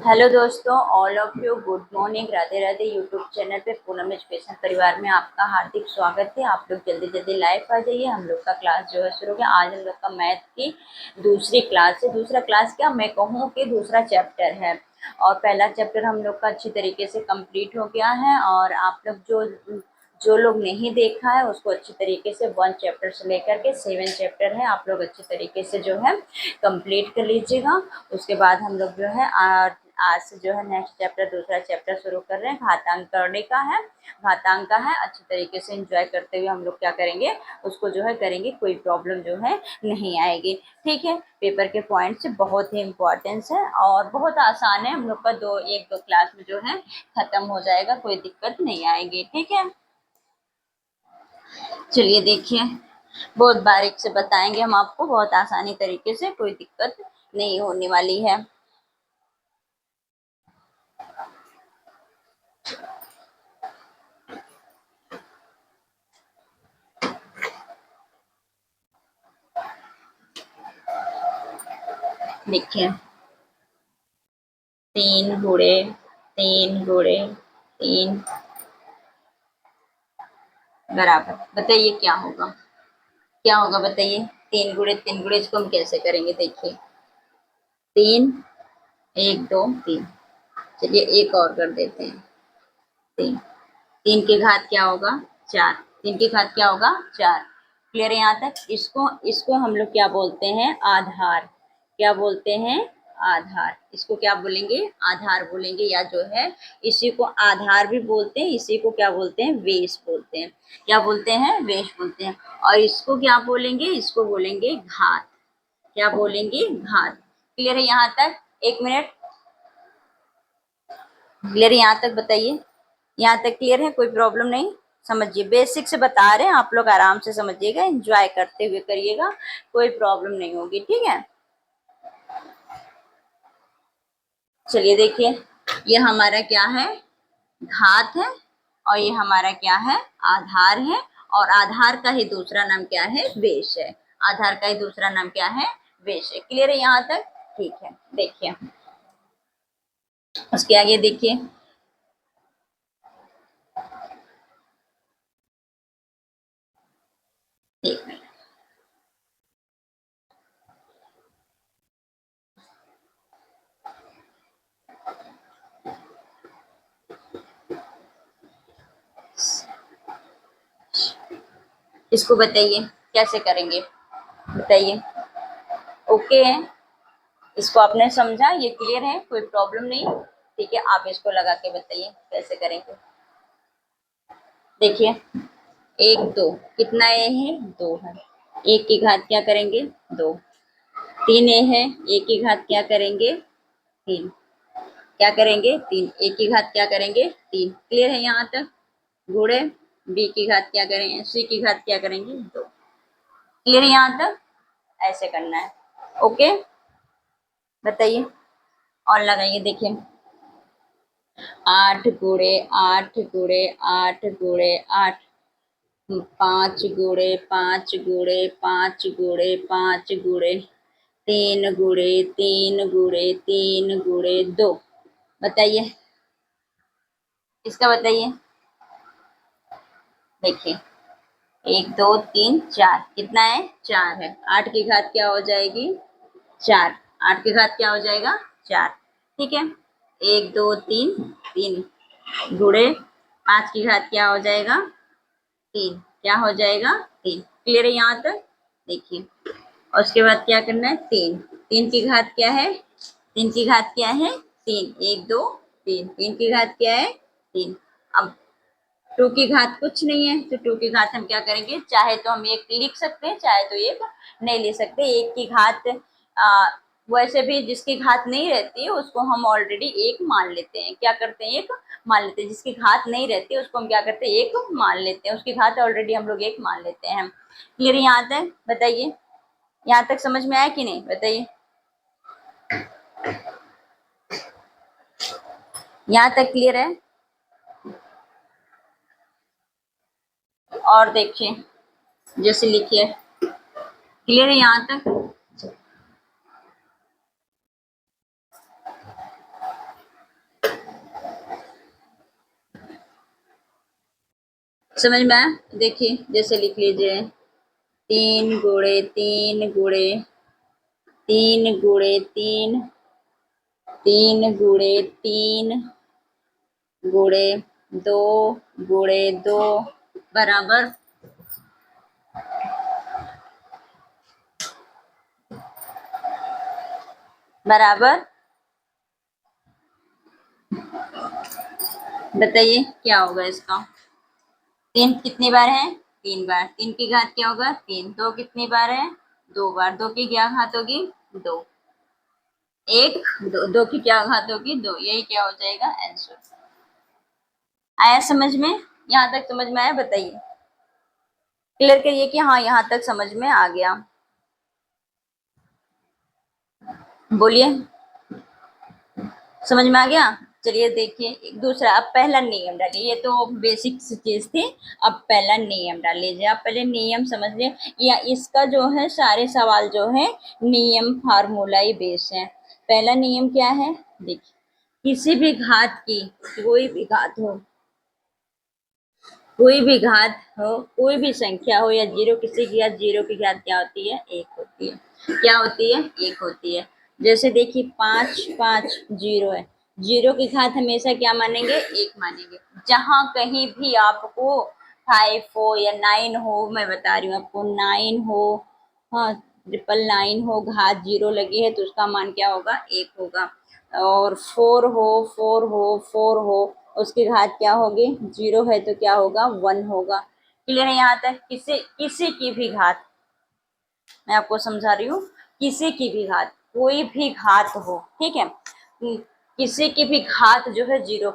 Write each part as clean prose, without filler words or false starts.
Hello दोस्तों, all of you good morning. Radhe Radhe. YouTube channel पे Poonam education परिवार में आपका हार्दिक स्वागत है। आप लोग जल्दी जल्दी लाइव आ जाइए। हम लोग का क्लास जो है शुरू हो गया। आज हम लोग का मैथ की दूसरी क्लास है। दूसरा क्लास क्या मैं कहूँ कि दूसरा चैप्टर है, और पहला चैप्टर हम लोग का अच्छी तरीके से कंप्लीट हो गया है। और आप लोग जो जो लोग नहीं देखा है उसको अच्छी तरीके से 1 चैप्टर से लेकर के 7 चैप्टर है, आप लोग अच्छी तरीके से जो है कंप्लीट कर लीजिएगा। उसके बाद हम लोग जो है आज से जो है नेक्स्ट चैप्टर दूसरा चैप्टर शुरू कर रहे हैं। घातांक करने का है, घातांक का है। अच्छी तरीके से एंजॉय करते हुए हम लोग क्या करेंगे, उसको जो है करेंगे, कोई प्रॉब्लम जो है नहीं आएगी। ठीक है। पेपर के पॉइंट्स बहुत ही इम्पोर्टेंस है और बहुत आसान है। हम लोग का एक दो क्लास में जो है खत्म हो जाएगा, कोई दिक्कत नहीं आएगी। ठीक है, चलिए देखिए, बहुत बारीक से बताएंगे हम आपको, बहुत आसानी तरीके से, कोई दिक्कत नहीं होने वाली है। देखिए, 3 गुणे 3 बराबर, बताइए क्या होगा, क्या होगा बताइए। 3 गुणे 3 गुणे इसको हम कैसे करेंगे, देखिए 3 1 2 3। चलिए एक और कर देते हैं। 3 3 की घात क्या होगा, 4। 3 की घात क्या होगा, 4। क्लियर है यहाँ तक। इसको इसको हम लोग क्या बोलते हैं, आधार। क्या बोलते हैं, आधार। इसको क्या बोलेंगे, आधार बोलेंगे, या जो है इसी को आधार भी बोलते हैं, इसी को क्या बोलते हैं, वेश बोलते हैं। क्या बोलते हैं, वेश बोलते हैं। और इसको क्या बोलेंगे, इसको बोलेंगे घात। क्या बोलेंगे, घात। क्लियर है यहाँ तक। एक मिनट, क्लियर है यहाँ तक, बताइए यहाँ तक क्लियर है, कोई प्रॉब्लम नहीं। समझिए, बेसिक से बता रहे हैं, आप लोग आराम से समझिएगा, एंजॉय करते हुए करिएगा, कोई प्रॉब्लम नहीं होगी। ठीक है, चलिए देखिए, ये हमारा क्या है, घात है, और ये हमारा क्या है, आधार है। और आधार का ही दूसरा नाम क्या है, वेश है। आधार का ही दूसरा नाम क्या है, वेश है। क्लियर है यहाँ तक। ठीक है, देखिए उसके आगे देखिए, एक मिनट, इसको बताइए कैसे करेंगे, बताइए। ओके है, इसको आपने समझा, ये क्लियर है, कोई प्रॉब्लम नहीं। ठीक है, आप इसको लगा के बताइए कैसे करेंगे। देखिए, 1 2 कितना ए है, 2 है। एक की घात क्या करेंगे, 2। 3 ए है, एक की घात क्या करेंगे, 3। क्या करेंगे, 3। एक की घात क्या करेंगे, 3। क्लियर है यहाँ तक। गुणे बी की घात क्या करेंगे, सी की घात क्या करेंगे, 2। क्लियर है यहाँ तक। ऐसे करना है। ओके, बताइए और लगाइए। देखिए, 8 गुणे 8 गुणे 8 5 गुणे 5 गुणे 5 गुणे 5 गुणे 3 गुणे 3 गुणे 3 गुणे 2। बताइए इसका, बताइए। देखिए, 1 2 3 4 कितना है, 4 है। 8 की घात क्या हो जाएगी, 4। 8 की घात क्या हो जाएगा, 4। ठीक है, 1 2 3 3 गुणे 5 की घात क्या हो जाएगा, 3। क्या हो जाएगा, 3। क्लियर है यहाँ तक। देखिए, और उसके बाद क्या करना है, 3। 3 की घात क्या है, 3 की घात क्या है, 3। 1 2 3, 3 की घात क्या है, 3। अब 2 की घात कुछ नहीं है, तो 2 की घात हम क्या करेंगे, चाहे तो हम एक लिख सकते हैं, चाहे तो एक नहीं ले सकते। एक की घात वैसे भी जिसकी घात नहीं रहती है उसको हम ऑलरेडी एक मान लेते हैं। क्या करते हैं, एक मान लेते हैं। जिसकी घात नहीं रहती है उसको हम क्या करते हैं, एक मान लेते हैं। उसकी घात ऑलरेडी हम लोग एक मान लेते हैं। क्लियर यहाँ तक, बताइए। यहाँ तक समझ में आया कि नहीं, बताइए। यहाँ तक क्लियर है। और देखिए, जैसे लिखिए, क्लियर है यहाँ तक। समझ में आया? देखिए जैसे लिख लीजिए 3 × 3 × 3 3 × 3 × 2 बराबर बराबर बताइए क्या होगा इसका। 3 कितनी बार है? 3 बार। 3 की घात क्या होगा? 3। 2 कितनी बार है? 2 बार। 2 की क्या घात होगी? 2। 2 की क्या घात होगी? 2। यही क्या हो जाएगा? आंसर। आया समझ में? यहाँ तक समझ में आया? बताइए, क्लियर करिए कि हाँ यहाँ तक समझ में आ गया। बोलिए, समझ में आ गया? चलिए देखिए एक दूसरा, अब पहला नियम डालिए। ये तो बेसिक चीज थी, अब पहला नियम डाल लीजिए। आप पहले नियम समझ लिए, या इसका जो है सारे सवाल जो है नियम फार्मूला ही बेस है। पहला नियम क्या है? देखिए, किसी भी घात की, कोई भी घात हो, कोई भी घात हो, कोई भी संख्या हो या जीरो, किसी की घात, जीरो की घात क्या होती है? एक होती है। क्या होती है? एक होती है। जैसे देखिए 5 5 जीरो है, जीरो की घात हमेशा क्या मानेंगे? एक मानेंगे। जहां कहीं भी आपको 5 हो या 9 हो, मैं बता रही हूँ आपको, 9 हो, हाँ 999 हो, घात जीरो लगी है तो उसका मान क्या होगा? एक होगा। और 4 हो, उसकी घात क्या होगी? जीरो है तो क्या होगा? 1 होगा। क्लियर है यहाँ तक? किसी किसी की भी घात, मैं आपको समझा रही हूँ, किसी की भी घात, कोई भी घात हो, ठीक है, किसी की भी घात जो है जीरो,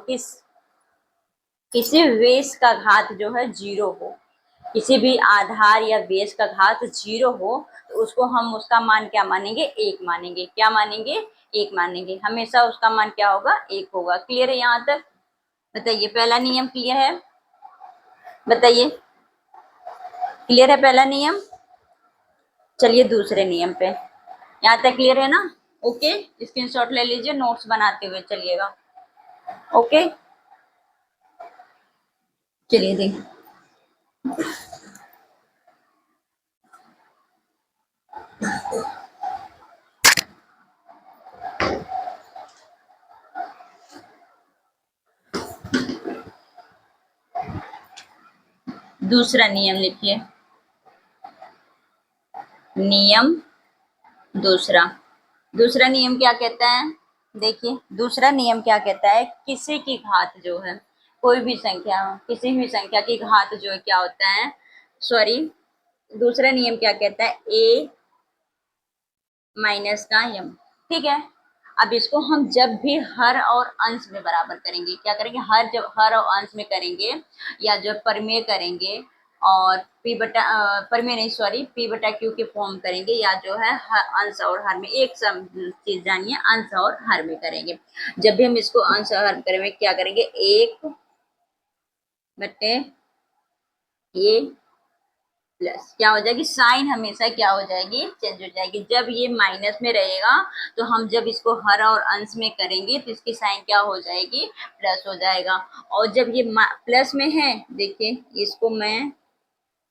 किसी बेस का घात जो है जीरो हो, किसी भी आधार या बेस का घात जीरो हो, तो उसको हम उसका मान क्या मानेंगे? एक मानेंगे। क्या मानेंगे? एक मानेंगे। हमेशा उसका मान क्या होगा? एक होगा। क्लियर है यहाँ तक? बताइए, पहला नियम क्लियर है? बताइए, क्लियर है पहला नियम? चलिए दूसरे नियम पे। यहाँ तक क्लियर है ना? ओके, स्क्रीनशॉट ले लीजिए, नोट्स बनाते हुए चलिएगा। ओके, चलिए देखिए, दूसरा नियम लिखिए। नियम दूसरा, दूसरा नियम क्या कहता है? देखिए दूसरा नियम क्या कहता है? किसी की घात जो है, कोई भी संख्या हो, किसी भी संख्या की घात जो है क्या होता है, सॉरी, दूसरा नियम क्या कहता है? ए माइनस का यम। ठीक है, अब इसको हम जब भी हर और अंश में बराबर करेंगे, क्या करेंगे? जब हर और अंश में करेंगे, या जब परिमेय करेंगे, और पी बटा परिमेय नहीं, सॉरी, पी बटा क्यू के फॉर्म करेंगे, या जो है अंश और हर में, एक चीज जानिए, अंश और हर में करेंगे। जब भी हम इसको अंश और हर में करेंगे, क्या करेंगे? 1/, ये प्लस क्या हो जाएगी? साइन हमेशा क्या हो जाएगी? चेंज हो जाएगी। जब ये माइनस में रहेगा, तो हम जब इसको हर और अंश में करेंगे तो इसकी साइन क्या हो जाएगी? प्लस हो जाएगा। और जब ये प्लस में है, देखिए इसको मैं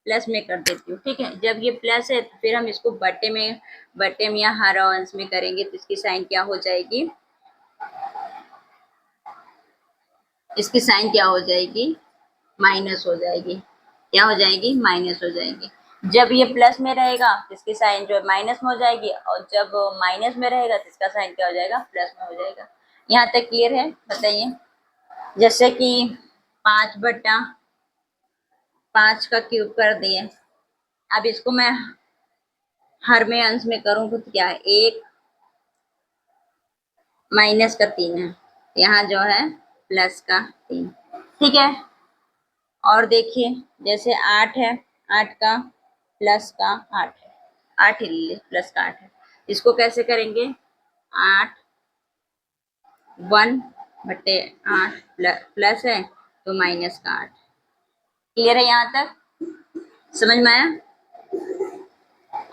प्लस में कर देती हूँ, ठीक है, जब ये प्लस है तो फिर हम इसको बट्टे में या हर और अंश में करेंगे तो इसकी साइन क्या हो जाएगी? इसकी साइन क्या हो जाएगी? माइनस हो जाएगी। क्या हो जाएगी? माइनस हो जाएगी। जब ये प्लस में रहेगा तो इसकी साइन जो है माइनस में हो जाएगी, और जब माइनस में रहेगा तो इसका साइन क्या हो जाएगा? प्लस में हो जाएगा। यहाँ तक क्लियर है? बताइए, जैसे कि 5/5 का क्यूब कर दिए, अब इसको मैं हर में अंश में करूँ तो क्या है? 1 माइनस का 3 है, यहाँ जो है प्लस का 3। ठीक है, और देखिए जैसे 8 है, 8 का प्लस का 8 है, 8 ही ले, प्लस का 8 है, इसको कैसे करेंगे? 8 1/8 प्लस है तो माइनस का 8। क्लियर है यहाँ तक? समझ में आया?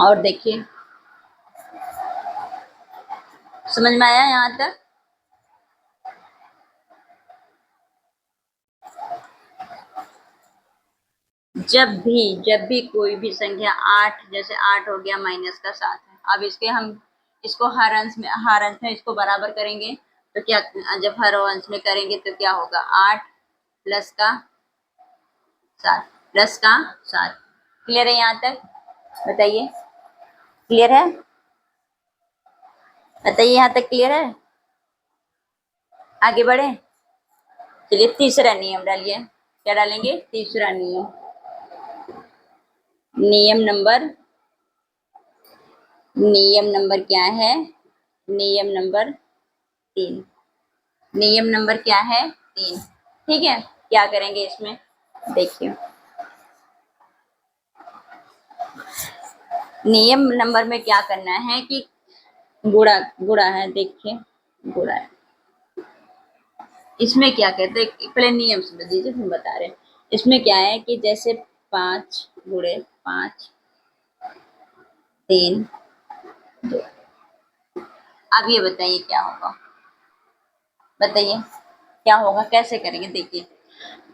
और देखिए, समझ में आया यहाँ तक? जब भी कोई भी संख्या 8, जैसे 8 हो गया माइनस का 7 है, अब इसके हम इसको हर अंश में इसको बराबर करेंगे तो क्या, जब हर अंश में करेंगे तो क्या होगा, 8 प्लस का 7 प्लस का 7। क्लियर है यहाँ तक? बताइए, क्लियर है? बताइए यहाँ तक क्लियर है? आगे बढ़े, चलिए तीसरा नियम डालिए। क्या डालेंगे? तीसरा नियम। नियम नंबर नियम नंबर क्या है? नियम नंबर 3। नियम नंबर क्या है? 3। ठीक है, क्या करेंगे इसमें, देखिए। नियम नंबर में क्या करना है कि गुणा गुणा है, देखिए गुणा है। इसमें क्या कहते हैं, पहले नियम समझ लीजिए फिर बता रहे हैं। इसमें क्या है कि जैसे 5 गुणे 5 3 2। अब ये बताइए क्या होगा, बताइए क्या होगा, कैसे करेंगे, देखिए।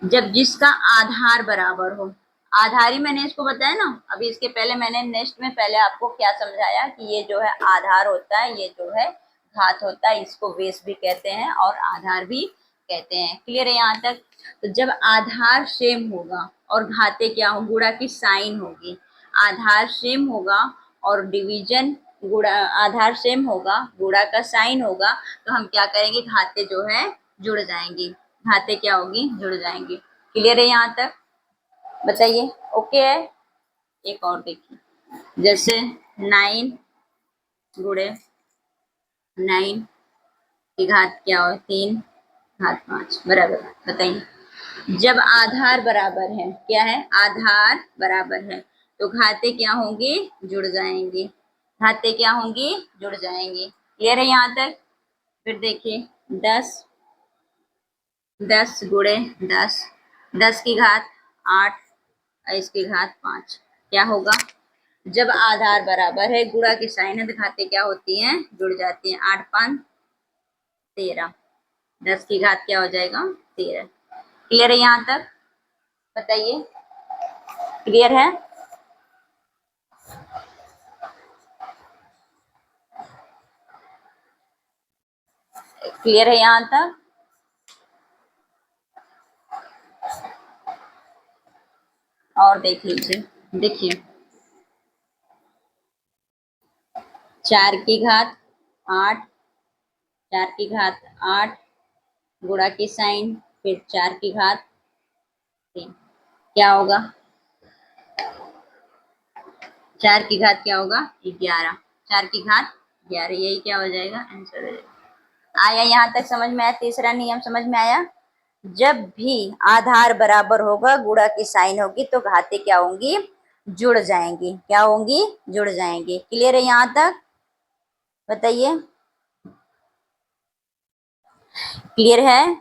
जब जिसका आधार बराबर हो, आधार ही मैंने इसको बताया ना, अभी इसके पहले मैंने नेक्स्ट में पहले आपको क्या समझाया कि ये जो है आधार होता है, ये जो है घात होता है, इसको बेस भी कहते हैं और आधार भी कहते हैं। क्लियर है यहाँ तक? तो जब आधार सेम होगा और घाते क्या हो, गुणा की साइन होगी, आधार सेम होगा और डिवीजन गुणा, आधार सेम होगा, गुणा का साइन होगा, तो हम क्या करेंगे, घाते जो है जुड़ जाएंगी, घाते क्या होगी, जुड़ जाएंगी। क्लियर है यहाँ तक? बताइए, ओके है? एक और देखिए, जैसे 9 गुणे 9 की घात क्या हो, 3 घात 5 बराबर। बताइए, जब आधार बराबर है, क्या है, आधार बराबर है, तो घाते क्या होंगी, जुड़ जाएंगी, घाते क्या होंगी, जुड़ जाएंगी। क्लियर है यहाँ तक? फिर देखिए 10 गुणे 10, 10 की घात 8 और इसकी घात 5, क्या होगा, जब आधार बराबर है, गुणा की साइन है, तो घाते क्या होती हैं, जुड़ जाती हैं। 8 5 13, 10 की घात क्या हो जाएगा, 13। क्लियर है यहाँ तक? बताइए, क्लियर है? क्लियर है यहाँ तक? और देख लीजिए, देखिए 4 की घात 8, 4 की घात 8, गुणा की साइन, फिर 4 की घात 3, क्या होगा, 4 की घात क्या होगा, 11, 4 की घात 11, यही क्या हो जाएगा, आंसर हो जाएगा। आया यहाँ तक समझ में आया? तीसरा नियम समझ में आया? जब भी आधार बराबर होगा, गुणा की साइन होगी, तो घाते क्या होंगी, जुड़ जाएंगी, क्या होंगी, जुड़ जाएंगी। क्लियर है यहाँ तक? बताइए, क्लियर है?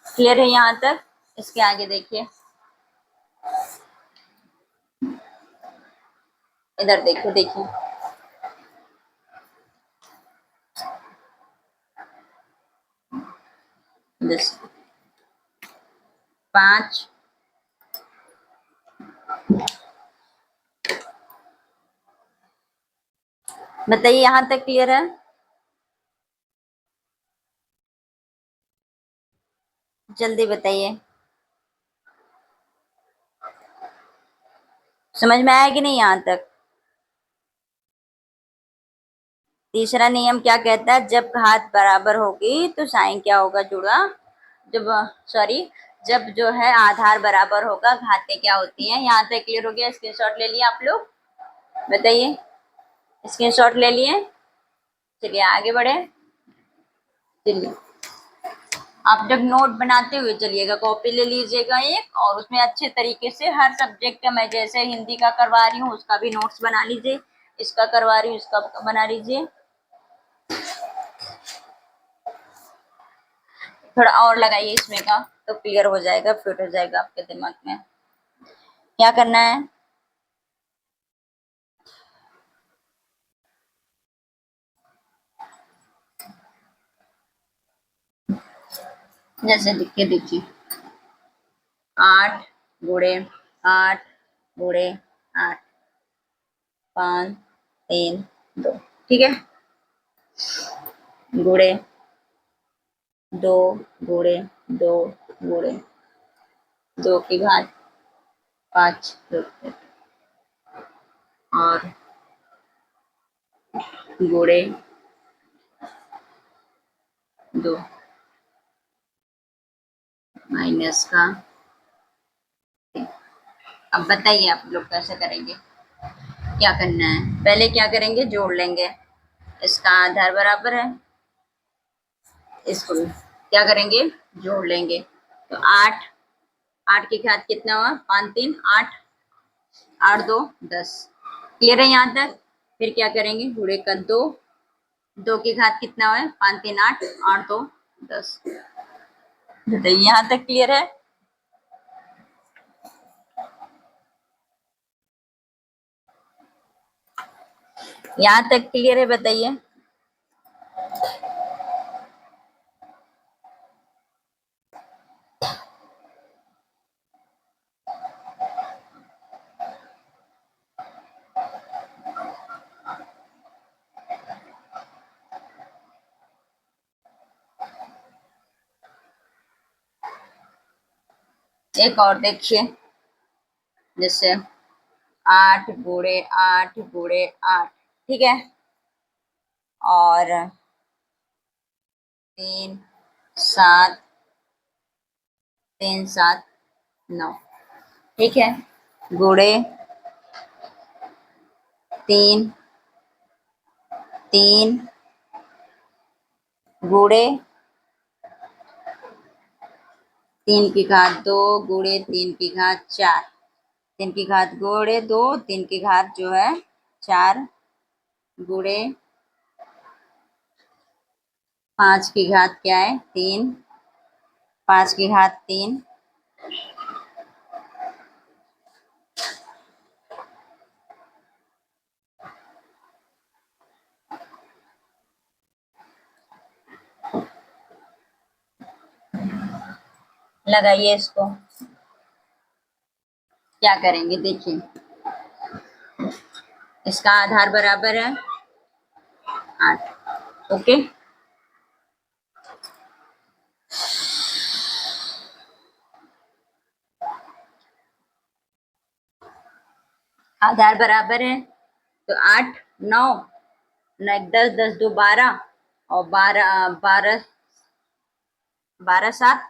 क्लियर है यहाँ तक? इसके आगे देखिए, इधर देखिए, देखिए 5 बताइए यहाँ तक क्लियर है? जल्दी बताइए, समझ में आया कि नहीं यहाँ तक? तीसरा नियम क्या कहता है, जब घात बराबर होगी तो साइन क्या होगा, जुड़ा, जब, सॉरी, जब जो है आधार बराबर होगा, घातें क्या होती हैं। यहाँ तक क्लियर हो गया? स्क्रीनशॉट ले लिए आप लोग? बताइए, स्क्रीनशॉट ले लिए? चलिए आगे बढ़े। चलिए, आप जब नोट बनाते हुए चलिएगा, कॉपी ले लीजिएगा एक, और उसमें अच्छे तरीके से हर सब्जेक्ट का, मैं जैसे हिंदी का करवा रही हूँ उसका भी नोट्स बना लीजिए, इसका करवा रही हूँ इसका बना लीजिए। थोड़ा और लगाइए इसमें का, तो क्लियर हो जाएगा, फिट हो जाएगा आपके दिमाग में। क्या करना है, जैसे लिख के देखिए, 8 गुणे 8 गुणे 8, 5 3 2, ठीक है। गुणे 2 गुणे 2 गुणे 2 की घात 5 और गुणे 2 माइनस का 3। अब बताइए आप लोग कैसे करेंगे, क्या करना है। पहले क्या करेंगे, जोड़ लेंगे। इसका आधार बराबर है, इसको क्या करेंगे, जोड़ लेंगे। तो 8, 8 की घात कितना हुआ, 5 3 8, 8 2 10। क्लियर है यहाँ तक। फिर क्या करेंगे, गुणे का 2, 2 की घात कितना हुआ है, 5 3 8, 8 2 10। बताइए यहाँ तक क्लियर है। यहाँ तक क्लियर है, बताइए। एक और देखिए, जैसे 8 गुणे 8 गुणे 8, ठीक है। और 3 7 3 7 9, ठीक है। गुणे 3 3 गुणे 3 की घात 2 गुणे 3 की घात 4, 3 की घात गुणे 2, 3 की घात जो है 4 गुणे 5 की घात क्या है 3, 5 की घात 3, लगाइए इसको। क्या करेंगे देखिए, इसका आधार बराबर है 8, ओके। आधार बराबर है तो 8 9, 9 10 10 2 12, और 12 12 12 7,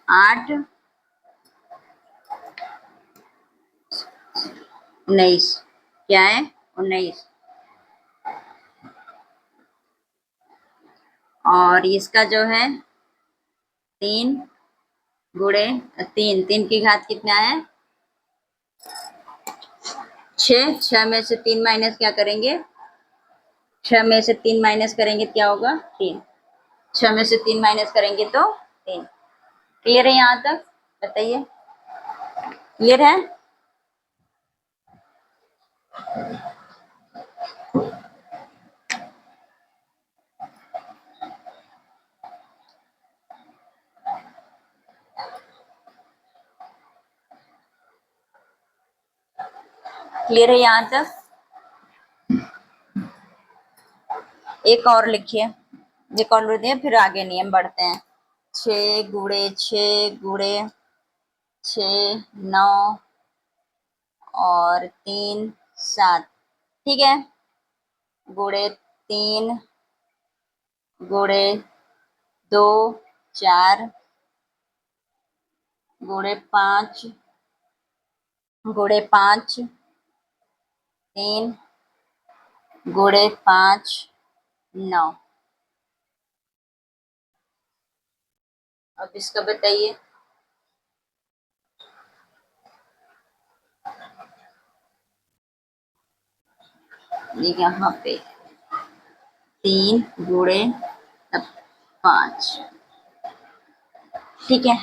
8 19, क्या है 19। और इसका जो है 3 गुणे 3, 3 की घात कितना है 6, 6 में से 3 माइनस क्या करेंगे, 6 में से 3 माइनस करेंगे क्या होगा 3, 6 में से 3 माइनस करेंगे तो 3। क्लियर है यहाँ तक, बताइए क्लियर है। क्लियर है यहाँ तक। एक और लिखिए, एक और लिखिए, फिर आगे नियम बढ़ते हैं। 6 गुणे 6 गुणे 6 9 और 3 7, ठीक है। गुणे 3 गुणे 2 4 गुणे 5 गुणे 5 3 गुणे 5 9। अब इसका बताइए। यहाँ पे 3 गुणे 5, ठीक है।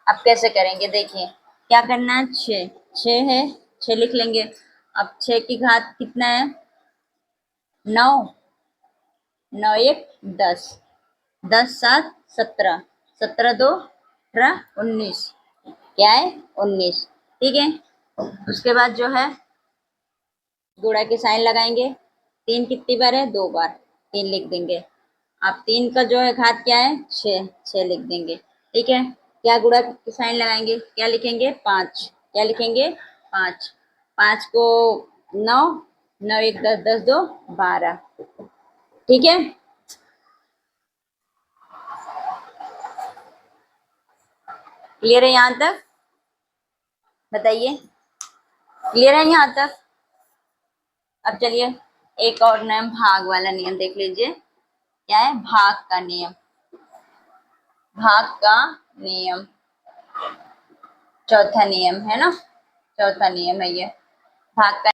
अब कैसे करेंगे देखिए, क्या करना है, 6 6 है, 6 लिख लेंगे। अब 6 की घात कितना है 9, 9 एक 10, 10 7 17, 17 2 18 19, क्या है 19। ठीक है, उसके बाद जो है गुणा के साइन लगाएंगे। 3 कितनी बार है, 2 बार, 3 लिख देंगे। अब 3 का जो है घात क्या है, 6, 6 लिख देंगे। ठीक है, क्या गुणा के साइन लगाएंगे, क्या लिखेंगे 5, क्या लिखेंगे 5, 5 को 9, 9 एक 10, 10 2 12। ठीक है, क्लियर है यहाँ तक, बताइए क्लियर है यहाँ तक। अब चलिए एक और नियम, भाग वाला नियम देख लीजिए। क्या है, भाग का नियम, भाग का नियम, चौथा नियम है ना, चौथा नियम है ये भाग का